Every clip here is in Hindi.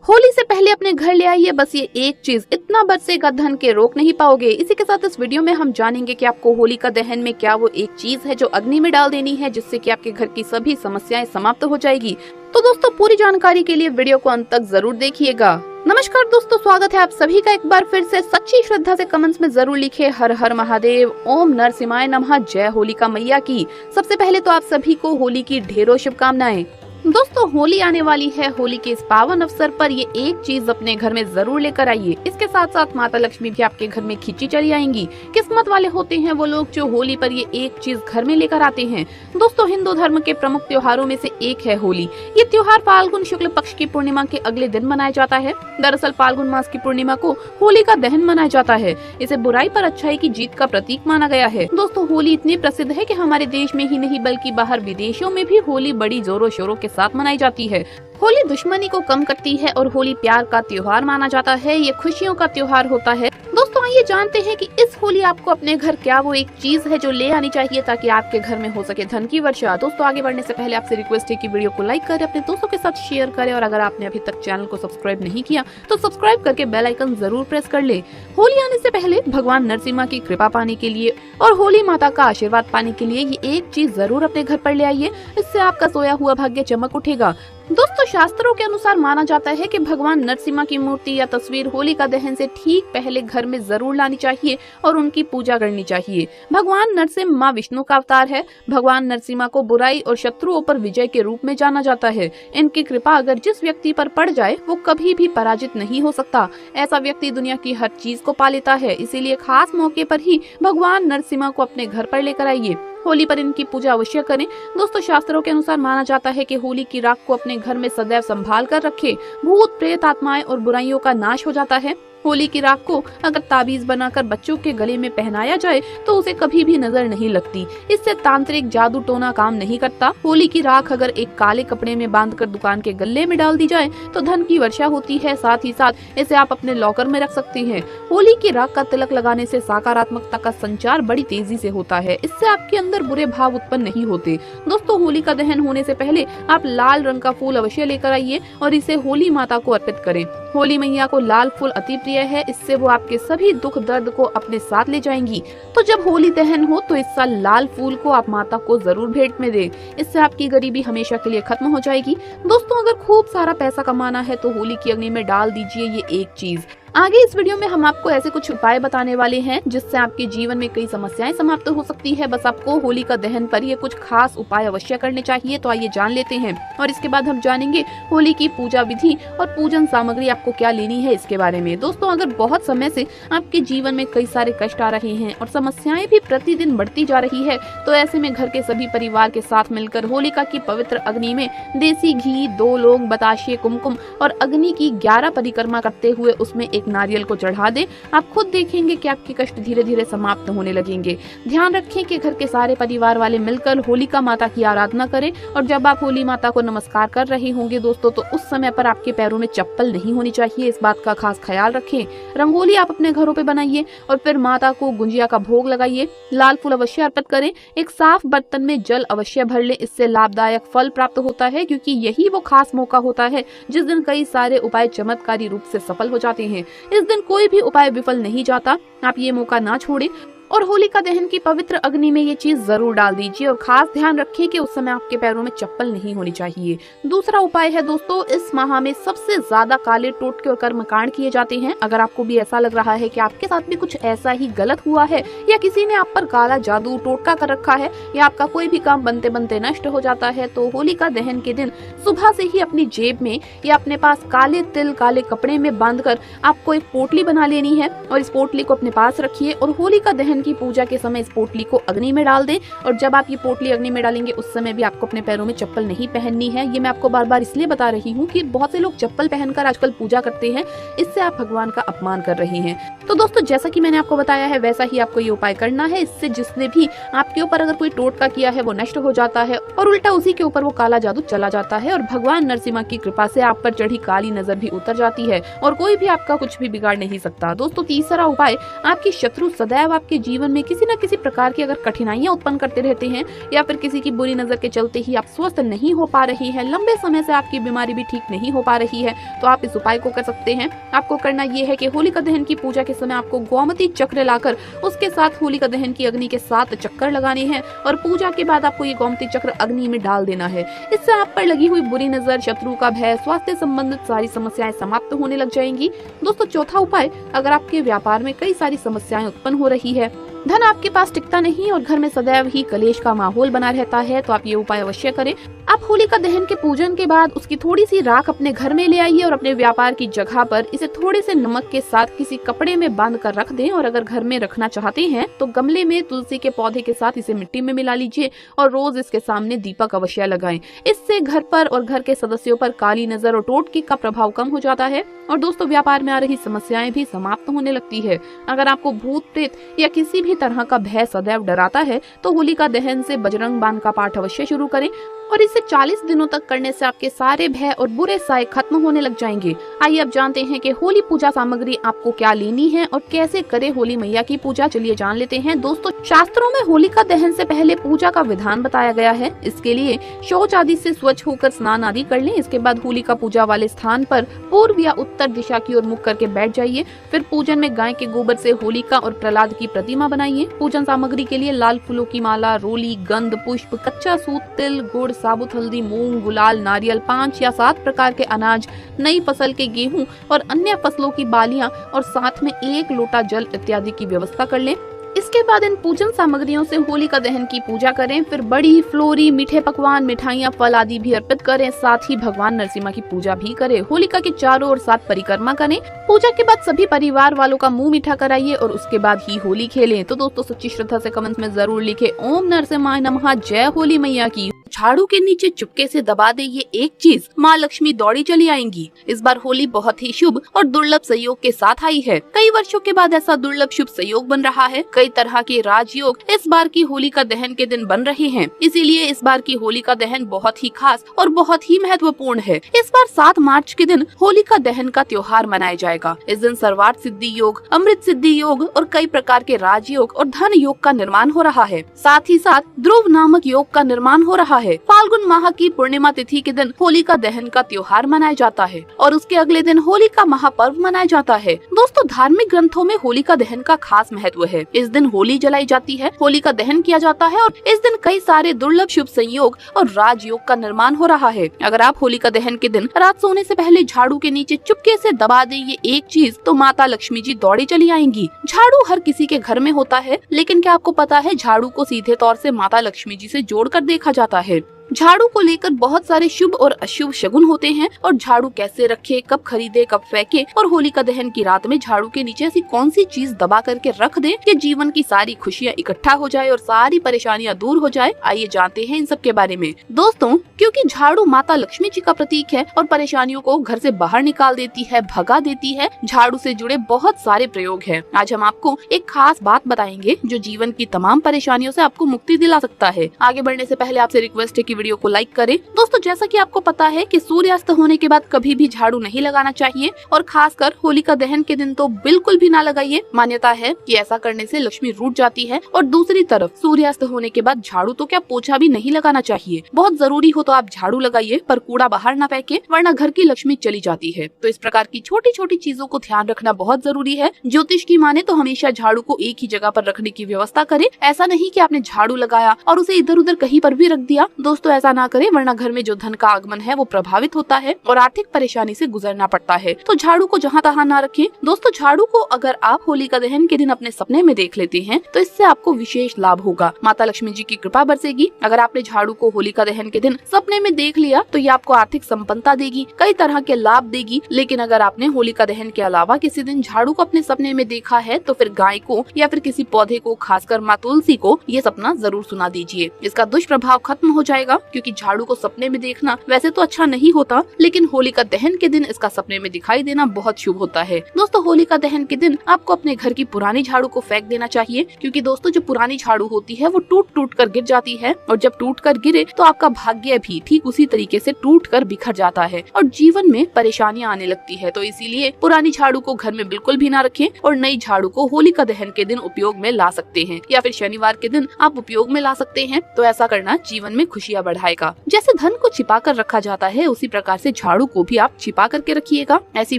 होली से पहले अपने घर ले आइए बस ये एक चीज, इतना बरसेगा धन के रोक नहीं पाओगे। इसी के साथ इस वीडियो में हम जानेंगे कि आपको होली का दहन में क्या वो एक चीज है जो अग्नि में डाल देनी है, जिससे कि आपके घर की सभी समस्याएं समाप्त हो जाएगी। तो दोस्तों पूरी जानकारी के लिए वीडियो को अंत तक जरूर देखिएगा। नमस्कार दोस्तों, स्वागत है आप सभी का एक बार फिर से। सच्ची श्रद्धा से कमेंट्स में जरूर लिखे हर हर महादेव, ओम नरसिम्हाय नमः, जय होलिका मैया की। सबसे पहले तो आप सभी को होली की ढेरों शुभकामनाएं। दोस्तों होली आने वाली है, होली के इस पावन अवसर पर ये एक चीज अपने घर में जरूर लेकर आइए। इसके साथ साथ माता लक्ष्मी भी आपके घर में खींची चली आएंगी। किस्मत वाले होते हैं वो लोग जो होली पर ये एक चीज घर में लेकर आते हैं। दोस्तों हिंदू धर्म के प्रमुख त्योहारों में से एक है होली। ये त्योहार फाल्गुन शुक्ल पक्ष की पूर्णिमा के अगले दिन मनाया जाता है। दरअसल फाल्गुन मास की पूर्णिमा को होली का दहन मनाया जाता है। इसे बुराई पर अच्छाई की जीत का प्रतीक माना गया है। दोस्तों होली इतनी प्रसिद्ध है कि हमारे देश में ही नहीं बल्कि बाहर विदेशों में भी होली बड़ी जोरों शोरों के साथ मनाई जाती है। होली दुश्मनी को कम करती है और होली प्यार का त्योहार माना जाता है। ये खुशियों का त्योहार होता है। दोस्तों आइए जानते हैं कि इस होली आपको अपने घर क्या वो एक चीज है जो ले आनी चाहिए ताकि आपके घर में हो सके धन की वर्षा। दोस्तों आगे बढ़ने से पहले आपसे रिक्वेस्ट है कि वीडियो को लाइक करें, अपने दोस्तों के साथ शेयर करें और अगर आपने अभी तक चैनल को सब्सक्राइब नहीं किया तो सब्सक्राइब करके बेल आइकन जरूर प्रेस कर ले। होली आने से पहले भगवान नरसिम्हा की कृपा पाने के लिए और होली माता का आशीर्वाद पाने के लिए ये एक चीज जरूर अपने घर पर ले आइए। इससे आपका सोया हुआ भाग्य चमक उठेगा। दोस्तों शास्त्रों के अनुसार माना जाता है कि भगवान नरसिम्हा की मूर्ति या तस्वीर होली का दहन से ठीक पहले घर में जरूर लानी चाहिए और उनकी पूजा करनी चाहिए। भगवान नरसिम्हा माँ विष्णु का अवतार है। भगवान नरसिम्हा को बुराई और शत्रुओं पर विजय के रूप में जाना जाता है। इनकी कृपा अगर जिस व्यक्ति पर पड़ जाए वो कभी भी पराजित नहीं हो सकता। ऐसा व्यक्ति दुनिया की हर चीज को पा लेता है। इसीलिए खास मौके पर ही भगवान नरसिम्हा को अपने घर पर लेकर आइए। होली पर इनकी पूजा अवश्य करें। दोस्तों शास्त्रों के अनुसार माना जाता है कि होली की राख को अपने घर में सदैव संभाल कर रखें। भूत प्रेत आत्माएं और बुराइयों का नाश हो जाता है। होली की राख को अगर ताबीज बनाकर बच्चों के गले में पहनाया जाए तो उसे कभी भी नजर नहीं लगती। इससे तांत्रिक जादू टोना काम नहीं करता। होली की राख अगर एक काले कपड़े में बांधकर दुकान के गले में डाल दी जाए तो धन की वर्षा होती है। साथ ही साथ इसे आप अपने लॉकर में रख सकते हैं। होली की राख का तिलक लगाने से सकारात्मकता का संचार बड़ी तेजी से होता है। इससे आपके अंदर बुरे भाव उत्पन्न नहीं होते। दोस्तों होली का दहन होने से पहले आप लाल रंग का फूल अवश्य लेकर आइए और इसे होली माता को अर्पित करें। होली मैया को लाल फूल अति प्रिय है। इससे वो आपके सभी दुख दर्द को अपने साथ ले जाएंगी। तो जब होली दहन हो तो इस साल लाल फूल को आप माता को जरूर भेंट में दें। इससे आपकी गरीबी हमेशा के लिए खत्म हो जाएगी। दोस्तों अगर खूब सारा पैसा कमाना है तो होली की अग्नि में डाल दीजिए ये एक चीज। आगे इस वीडियो में हम आपको ऐसे कुछ उपाय बताने वाले हैं जिससे आपके जीवन में कई समस्याएं समाप्त हो सकती है। बस आपको होली का दहन पर ये कुछ खास उपाय अवश्य करने चाहिए। तो आइए जान लेते हैं और इसके बाद हम जानेंगे होली की पूजा विधि और पूजन सामग्री आपको क्या लेनी है इसके बारे में। दोस्तों अगर बहुत समय से आपके जीवन में कई सारे कष्ट आ रहे हैं और समस्याएं भी प्रतिदिन बढ़ती जा रही है तो ऐसे में घर के सभी परिवार के साथ मिलकर होलिका की पवित्र अग्नि में देसी घी, 2 लौंग, बताशे, कुमकुम और अग्नि की 11 परिक्रमा करते हुए उसमें एक नारियल को चढ़ा दे। आप खुद देखेंगे कि आपके कष्ट धीरे धीरे समाप्त होने लगेंगे। ध्यान रखें कि घर के सारे परिवार वाले मिलकर होलिका माता की आराधना करें और जब आप होली माता को नमस्कार कर रहे होंगे दोस्तों तो उस समय पर आपके पैरों में चप्पल नहीं होनी चाहिए। इस बात का खास ख्याल रखें। रंगोली आप अपने घरों पे बनाइए और फिर माता को गुंजिया का भोग लगाइए। लाल फूल अवश्य अर्पित करें। एक साफ बर्तन में जल अवश्य भर लें। इससे लाभदायक फल प्राप्त होता है क्योंकि यही वो खास मौका होता है जिस दिन कई सारे उपाय चमत्कारी रूप से सफल हो जाते हैं। इस दिन कोई भी उपाय विफल नहीं जाता। आप ये मौका ना छोड़ें और होलिका दहन की पवित्र अग्नि में ये चीज जरूर डाल दीजिए और खास ध्यान रखिए कि उस समय आपके पैरों में चप्पल नहीं होनी चाहिए। दूसरा उपाय है दोस्तों, इस माह में सबसे ज्यादा काले टोटके और कर्मकांड किए जाते हैं। अगर आपको भी ऐसा लग रहा है कि आपके साथ भी कुछ ऐसा ही गलत हुआ है या किसी ने आप पर काला जादू टोटका कर रखा है या आपका कोई भी काम बनते बनते नष्ट हो जाता है तो होलिका दहन के दिन सुबह से ही अपनी जेब में या अपने पास काले तिल काले कपड़े में बांधकर आपको एक पोटली बना लेनी है और इस पोटली को अपने पास रखिए और होलिका दहन की पूजा के समय इस पोटली को अग्नि में डाल दें। और जब आप ये पोटली अग्नि में डालेंगे उस समय भी आपको अपने पैरों में चप्पल नहीं पहननी है। ये मैं आपको बार बार इसलिए बता रही हूँ कि बहुत से लोग चप्पल पहनकर आजकल पूजा करते हैं। इससे आप भगवान का अपमान कर रहे हैं। तो दोस्तों जैसा कि मैंने आपको बताया है वैसा ही आपको ये उपाय करना है। इससे जिसने भी आपके ऊपर अगर कोई टोटका किया है वो नष्ट हो जाता है और उल्टा उसी के ऊपर वो काला जादू चला जाता है और भगवान नरसिम्हा की कृपा से आप पर चढ़ी काली नजर भी उतर जाती है और कोई भी आपका कुछ भी बिगाड़ नहीं सकता। दोस्तों तीसरा उपाय, आपकी शत्रु सदैव आपके जीवन में किसी न किसी प्रकार की अगर कठिनाइयां उत्पन्न करते रहते हैं या फिर किसी की बुरी नजर के चलते ही आप स्वस्थ नहीं हो पा रही हैं, लंबे समय से आपकी बीमारी भी ठीक नहीं हो पा रही है, तो आप इस उपाय को कर सकते हैं। आपको करना ये है कि होलिका दहन की पूजा के समय आपको गोमती चक्र लाकर उसके साथ होलिका दहन की अग्नि के 7 चक्कर लगाने हैं और पूजा के बाद आपको ये गोमती चक्र अग्नि में डाल देना है। इससे आप पर लगी हुई बुरी नजर, शत्रु का भय, स्वास्थ्य संबंधित सारी समस्याएं समाप्त होने लग जाएंगी। दोस्तों चौथा उपाय, अगर आपके व्यापार में कई सारी समस्याएं उत्पन्न हो रही है, धन आपके पास टिकता नहीं और घर में सदैव ही कलेश का माहौल बना रहता है, तो आप ये उपाय अवश्य करें। आप होलिका दहन के पूजन के बाद उसकी थोड़ी सी राख अपने घर में ले आइए और अपने व्यापार की जगह पर इसे थोड़े से नमक के साथ किसी कपड़े में बांध कर रख दें और अगर घर में रखना चाहते हैं तो गमले में तुलसी के पौधे के साथ इसे मिट्टी में मिला लीजिए और रोज इसके सामने दीपक अवश्य लगाएं। इससे घर पर और घर के सदस्यों पर काली नजर और टोटके का प्रभाव कम हो जाता है और दोस्तों व्यापार में आ रही समस्याएं भी समाप्त होने लगती है। अगर आपको भूत प्रेत या किसी भी तरह का भय सदैव डराता है तो होलिका दहन से बजरंग बाण का पाठ अवश्य शुरू करें और इसे 40 दिनों तक करने से आपके सारे भय और बुरे साए खत्म होने लग जाएंगे। आइए अब जानते हैं कि होली पूजा सामग्री आपको क्या लेनी है और कैसे करें होली मैया की पूजा। चलिए जान लेते हैं। दोस्तों शास्त्रों में होलिका दहन से पहले पूजा का विधान बताया गया है। इसके लिए शौच आदि से स्वच्छ होकर स्नान आदि कर लें। इसके बाद होलिका पूजा वाले स्थान पर पूर्व या उत्तर दिशा की ओर मुख करके बैठ जाइए। फिर पूजन में गाय के गोबर से होलिका और प्रहलाद की प्रतिमा बनाइए। पूजन सामग्री के लिए लाल फूलों की माला, रोली, गंध, पुष्प, कच्चा सूत, तिल, गुड़, साबुत हल्दी, मूंग, गुलाल, नारियल, 5 या 7 प्रकार के अनाज, नई फसल के गेहूं और अन्य फसलों की बालियां और साथ में 1 लोटा जल इत्यादि की व्यवस्था कर लें। इसके बाद इन पूजन सामग्रियों से होलिका दहन की पूजा करें। फिर बड़ी, फ्लोरी, मीठे पकवान, मिठाइयाँ, फल आदि भी अर्पित करें। साथ ही भगवान नरसिम्हा की पूजा भी करें। होलिका के चारों ओर 7 परिक्रमा करें। पूजा के बाद सभी परिवार वालों का मुंह मीठा कराइए और उसके बाद ही होली खेलें। तो दोस्तों सच्ची श्रद्धा से कमेंट में जरूर लिखे ओम नरसिम्हाय नमः, जय होली मैया की। झाड़ू के नीचे चुपके से दबा दे ये एक चीज, माँ लक्ष्मी दौड़ी चली आएंगी। इस बार होली बहुत ही शुभ और दुर्लभ संयोग के साथ आई है। कई वर्षों के बाद ऐसा दुर्लभ शुभ संयोग बन रहा है। कई तरह के राजयोग इस बार की होलिका दहन के दिन बन रहे हैं। इसीलिए इस बार की होलिका दहन बहुत ही खास और बहुत ही महत्वपूर्ण है। इस बार 7 मार्च के दिन होलिका दहन का त्योहार मनाया जाएगा। इस दिन सर्वार्थ सिद्धि योग, अमृत सिद्धि योग और कई प्रकार के राजयोग और धन योग का निर्माण हो रहा है। साथ ही साथ ध्रुव नामक योग का निर्माण हो रहा है। फाल्गुन माह की पूर्णिमा तिथि के दिन होलिका दहन का त्योहार मनाया जाता है और उसके अगले दिन होलिका महापर्व मनाया जाता है। दोस्तों धार्मिक ग्रंथों में होलिका दहन का खास महत्व है। इस दिन होली जलाई जाती है, होलिका दहन किया जाता है और इस दिन कई सारे दुर्लभ शुभ संयोग और राजयोग का निर्माण हो रहा है। अगर आप होलिका दहन के दिन रात सोने से पहले झाड़ू के नीचे चुपके से दबा दे ये एक चीज, तो माता लक्ष्मी जी दौड़ी चली आएंगी। झाड़ू हर किसी के घर में होता है, लेकिन क्या आपको पता है झाड़ू को सीधे तौर से माता लक्ष्मी जी से जोड़कर देखा जाता है। झाड़ू को लेकर बहुत सारे शुभ और अशुभ शगुन होते हैं और झाड़ू कैसे रखे, कब खरीदे, कब फेंके और होलिका दहन की रात में झाड़ू के नीचे ऐसी कौन सी चीज दबा करके रख दे कि जीवन की सारी खुशियां इकट्ठा हो जाए और सारी परेशानियां दूर हो जाए। आइए जानते हैं इन सब के बारे में। दोस्तों क्योंकि झाड़ू माता लक्ष्मी जी का प्रतीक है और परेशानियों को घर से बाहर निकाल देती है, भगा देती है, झाड़ू से जुड़े बहुत सारे प्रयोग है। आज हम आपको एक खास बात बताएंगे जो जीवन की तमाम परेशानियों से आपको मुक्ति दिला सकता है। आगे बढ़ने से पहले आपसे रिक्वेस्ट है कि वीडियो को लाइक करें। दोस्तों जैसा कि आपको पता है कि सूर्यास्त होने के बाद कभी भी झाड़ू नहीं लगाना चाहिए और खासकर होलिका दहन के दिन तो बिल्कुल भी ना लगाइए। मान्यता है कि ऐसा करने से लक्ष्मी रूठ जाती है और दूसरी तरफ सूर्यास्त होने के बाद झाड़ू तो क्या पोछा भी नहीं लगाना चाहिए। बहुत जरूरी हो तो आप झाड़ू लगाइए पर कूड़ा बाहर ना फेंके, वरना घर की लक्ष्मी चली जाती है। तो इस प्रकार की छोटी छोटी चीजों को ध्यान रखना बहुत जरूरी है। ज्योतिष की माने तो हमेशा झाड़ू को एक ही जगह पर रखने की व्यवस्था करें। ऐसा नहीं कि आपने झाड़ू लगाया और उसे इधर उधर कहीं पर भी रख दिया। दोस्तों ऐसा ना करें, वरना घर में जो धन का आगमन है वो प्रभावित होता है और आर्थिक परेशानी से गुजरना पड़ता है। तो झाड़ू को जहाँ तहाँ ना रखें। दोस्तों झाड़ू को अगर आप होलिका दहन के दिन अपने सपने में देख लेते हैं तो इससे आपको विशेष लाभ होगा, माता लक्ष्मी जी की कृपा बरसेगी। अगर आपने झाड़ू को होलिका दहन के दिन सपने में देख लिया तो ये आपको आर्थिक संपन्नता देगी, कई तरह के लाभ देगी। लेकिन अगर आपने होलिका दहन के अलावा किसी दिन झाड़ू को अपने सपने में देखा है तो फिर गाय को या फिर किसी पौधे को, खासकर माँ तुलसी को, ये सपना जरूर सुना दीजिए। इसका दुष्प्रभाव खत्म हो जाएगा होगा, क्योंकि झाड़ू को सपने में देखना वैसे तो अच्छा नहीं होता, लेकिन होलिका दहन के दिन इसका सपने में दिखाई देना बहुत शुभ होता है। दोस्तों, होलिका दहन के दिन आपको अपने घर की पुरानी झाड़ू को फेंक देना चाहिए, क्योंकि दोस्तों जो पुरानी झाड़ू होती है वो टूट टूट कर गिर जाती है, और जब टूट कर गिरे तो आपका भाग्य भी ठीक उसी तरीके से टूट कर बिखर जाता है और जीवन में परेशानियां आने लगती है। तो इसीलिए पुरानी झाड़ू को घर में बिल्कुल भी ना रखें और नई झाड़ू को होलिका दहन के दिन उपयोग में ला सकते हैं, या फिर शनिवार के दिन आप उपयोग में ला सकते हैं। तो ऐसा करना जीवन में खुशियां बढ़ाएगा। जैसे धन को छिपा कर रखा जाता है, उसी प्रकार से झाड़ू को भी आप छिपा करके रखिएगा। ऐसी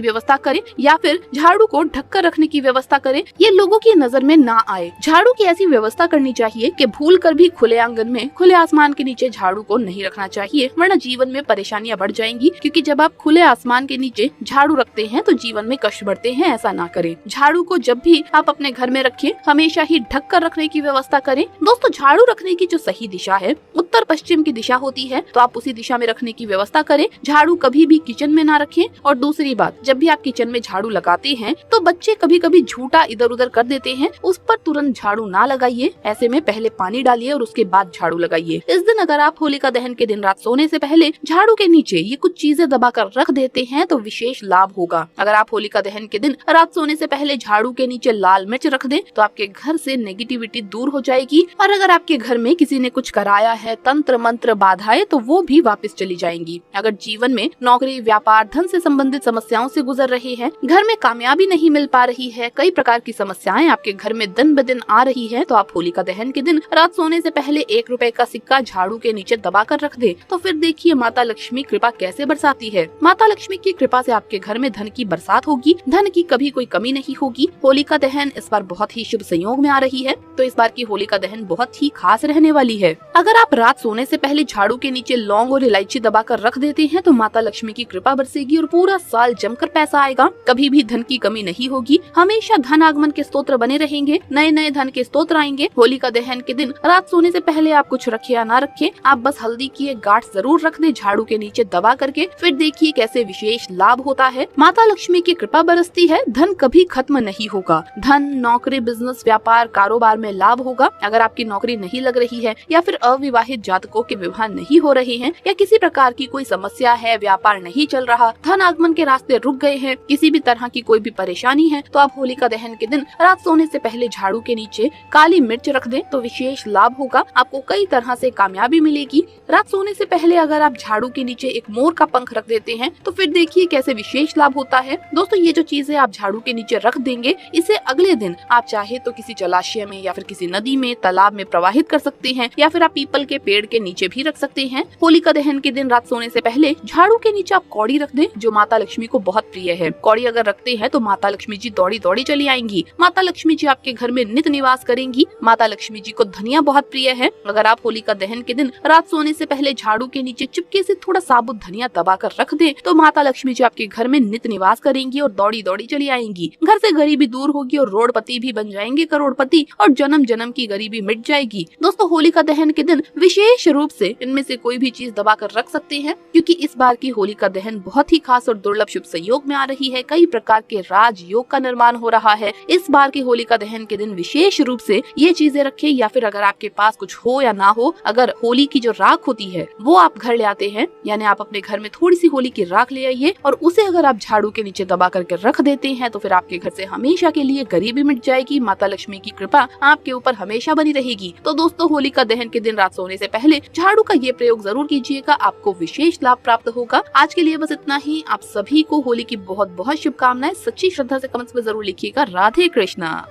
व्यवस्था करें, या फिर झाड़ू को ढक कर रखने की व्यवस्था करें, ये लोगों की नजर में ना आए। झाड़ू की ऐसी व्यवस्था करनी चाहिए कि भूल कर भी खुले आंगन में, खुले आसमान के नीचे झाड़ू को नहीं रखना चाहिए, वरना जीवन में परेशानियां बढ़ जाएंगी। क्योंकि जब आप खुले आसमान के नीचे झाड़ू रखते हैं तो जीवन में कष्ट बढ़ते हैं, ऐसा ना करें। झाड़ू को जब भी आप अपने घर में रखें, हमेशा ही ढक कर रखने की व्यवस्था करें। दोस्तों, झाड़ू रखने की जो सही दिशा है उत्तर पश्चिम की दिशा होती है, तो आप उसी दिशा में रखने की व्यवस्था करें। झाड़ू कभी भी किचन में ना रखें। और दूसरी बात, जब भी आप किचन में झाड़ू लगाते हैं तो बच्चे कभी कभी झूठा इधर उधर कर देते हैं, उस पर तुरंत झाड़ू ना लगाइए। ऐसे में पहले पानी डालिए और उसके बाद झाड़ू लगाइए। इस दिन अगर आप होलिका दहन के दिन रात सोने से पहले झाड़ू के नीचे ये कुछ चीजें दबा कर रख देते हैं तो विशेष लाभ होगा। अगर आप होलिका दहन के दिन रात सोने से पहले झाड़ू के नीचे लाल मिर्च रख दें तो आपके घर से नेगेटिविटी दूर हो जाएगी, और अगर आपके घर में किसी ने कुछ कराया है, तंत्र मंत्र बाधाएं, तो वो भी वापस चली जाएंगी। अगर जीवन में नौकरी, व्यापार, धन से संबंधित समस्याओं से गुजर रहे हैं, घर में कामयाबी नहीं मिल पा रही है, कई प्रकार की समस्याएं आपके घर में दिन ब दिन आ रही है, तो आप होलिका दहन के दिन रात सोने से पहले 1 रुपए का सिक्का झाड़ू के नीचे दबा कर रख दे, तो फिर देखिए माता लक्ष्मी कृपा कैसे बरसाती है। माता लक्ष्मी की कृपा से आपके घर में धन की बरसात होगी, धन की कभी कोई कमी नहीं होगी। होलिका दहन इस बार बहुत ही शुभ संयोग में आ रही है, तो इस बार की होलिका दहन बहुत ही खास रहने वाली है। अगर आप रात सोने से पहले झाड़ू के नीचे लौंग और इलायची दबा कर रख देते हैं तो माता लक्ष्मी की कृपा बरसेगी और पूरा साल जमकर पैसा आएगा, कभी भी धन की कमी नहीं होगी, हमेशा धन आगमन के स्तोत्र बने रहेंगे, नए नए धन के स्तोत्र आएंगे। होलिका दहन के दिन रात सोने से पहले आप कुछ रखे या ना रखे, आप बस हल्दी की एक गांठ जरूर रख दें झाड़ू के नीचे दबा करके, फिर देखिए कैसे विशेष लाभ होता है। माता लक्ष्मी की कृपा बरसती है, धन कभी खत्म नहीं होगा। धन, नौकरी, बिजनेस, व्यापार, कारोबार में लाभ होगा। अगर आपकी नौकरी नहीं लग रही है, या फिर अविवाहित जातकों के विवाह नहीं हो रहे हैं, या किसी प्रकार की कोई समस्या है, व्यापार नहीं चल रहा, धन आगमन के रास्ते रुक गए हैं, किसी भी तरह की कोई भी परेशानी है, तो आप होलिका दहन के दिन रात सोने से पहले झाड़ू के नीचे काली मिर्च रख दें तो विशेष लाभ होगा, आपको कई तरह से कामयाबी मिलेगी। रात सोने से पहले अगर आप झाड़ू के नीचे एक मोर का पंख रख देते हैं तो फिर देखिए कैसे विशेष लाभ होता है। दोस्तों, ये जो चीजें आप झाड़ू के नीचे रख देंगे, इसे अगले दिन आप चाहे तो किसी जलाशय में या फिर किसी नदी में, तालाब में प्रवाहित कर सकते हैं, या फिर आप पीपल के पेड़ के नीचे भी रख सकते हैं। होलिका दहन के दिन रात सोने से पहले झाड़ू के नीचे आप कौड़ी रख दें, जो माता लक्ष्मी को बहुत प्रिय है। कौड़ी अगर रखते हैं तो माता लक्ष्मी जी दौड़ी दौड़ी चली आएंगी। माता लक्ष्मी जी आपके घर में नित निवास करेंगी। माता लक्ष्मी जी को धनिया बहुत प्रिय है। अगर आप होलिका दहन के दिन रात सोने से पहले झाड़ू के नीचे चुपके से थोड़ा साबुत धनिया दबा कर रख दें तो माता लक्ष्मी जी आपके घर में नित निवास करेंगी और दौड़ी दौड़ी चली आएंगी। घर से गरीबी दूर होगी और रोडपति भी बन जाएंगे करोड़पति, और जन्म जन्म की गरीबी मिट जाएगी। दोस्तों, होलिका दहन के दिन विशेष रूप से इनमें से कोई भी चीज दबा कर रख सकते हैं, क्योंकि इस बार की होलिका दहन बहुत ही खास और दुर्लभ शुभ संयोग में आ रही है। कई प्रकार के राजयोग का निर्माण हो रहा है। इस बार की होलिका दहन के दिन विशेष रूप से ये चीजें रखें, या फिर अगर आपके पास कुछ हो या ना हो, अगर होली की जो राख होती है वो आप घर ले आते हैं, यानी आप अपने घर में थोड़ी सी होली की राख ले आइए और उसे अगर आप झाड़ू के नीचे दबा करके रख देते हैं तो फिर आपके घर से हमेशा के लिए गरीबी मिट जाएगी। माता लक्ष्मी की कृपा आपके ऊपर हमेशा बनी रहेगी। तो दोस्तों, होलिका दहन के दिन रात सोने से पहले झाड़ू का ये प्रयोग जरूर कीजिएगा, आपको विशेष लाभ प्राप्त होगा। आज के लिए बस इतना ही। आप सभी को होली की बहुत बहुत शुभकामनाएं। सच्ची श्रद्धा से कमेंट्स में जरूर लिखिएगा। राधे कृष्णा।